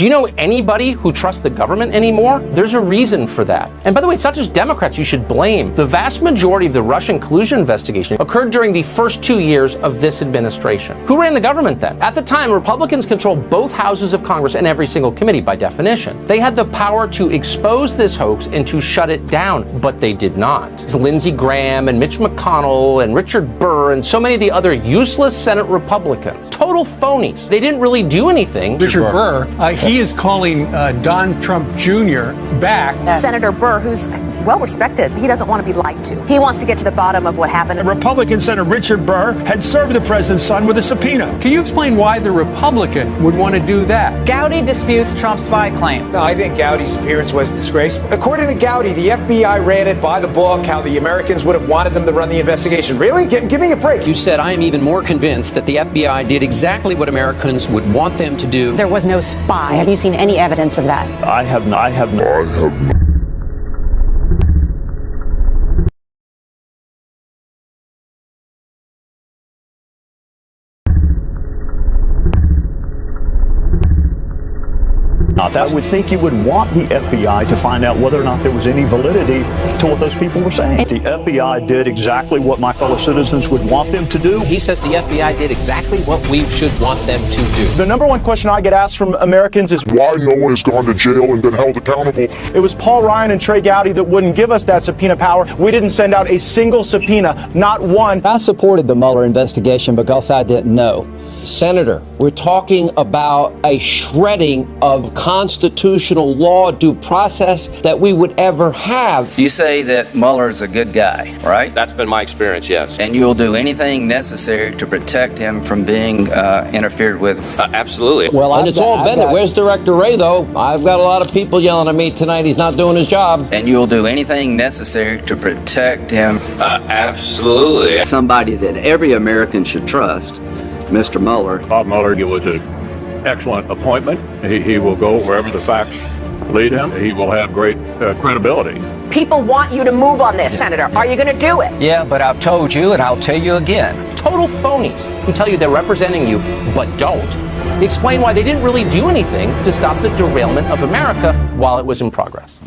Do you know anybody who trusts the government anymore? There's a reason for that. And by the way, it's not just Democrats you should blame. The vast majority of the Russian collusion investigation occurred during the first 2 years of this administration. Who ran the government then? At the time, Republicans controlled both houses of Congress and every single committee by definition. They had the power to expose this hoax and to shut it down, but they did not. It's Lindsey Graham and Mitch McConnell and Richard Burr and so many of the other useless Senate Republicans. Total phonies. They didn't really do anything. Richard Burr, he is calling Don Trump Jr. back. Yes. Senator Burr, who's well respected, he doesn't want to be lied to. He wants to get to the bottom of what happened. Republican Senator Richard Burr had served the president's son with a subpoena. Can you explain why the Republican would want to do that? Gowdy disputes Trump's spy claim. No, I think Gowdy's appearance was disgraceful. According to Gowdy, the FBI ran it by the book, how the Americans would have wanted them to run the investigation. Really? Give me a break. You said, I am even more convinced that the FBI did exactly what Americans would want them to do. There was no spy. Have you seen any evidence of that? I have not. I would think you would want the FBI to find out whether or not there was any validity to what those people were saying. The FBI did exactly what my fellow citizens would want them to do. He says the FBI did exactly what we should want them to do. The number one question I get asked from Americans is why no one has gone to jail and been held accountable. It was Paul Ryan and Trey Gowdy that wouldn't give us that subpoena power. We didn't send out a single subpoena, not one. I supported the Mueller investigation because I didn't know. Senator, we're talking about a shredding of constitutional law due process that we would ever have. You say that Mueller's a good guy, right? That's been my experience, yes. And you'll do anything necessary to protect him from being interfered with? Absolutely. Well, and it's all Bennett. Where's Director Ray, though? I've got a lot of people yelling at me tonight he's not doing his job. And you'll do anything necessary to protect him? Absolutely. Somebody that every American should trust, Mr. Mueller. Bob Mueller was an excellent appointment. He will go wherever the facts lead him. He will have great credibility. People want you to move on this, Senator. Are you going to do it? Yeah, but I've told you and I'll tell you again. Total phonies who tell you they're representing you, but don't. Explain why they didn't really do anything to stop the derailment of America while it was in progress.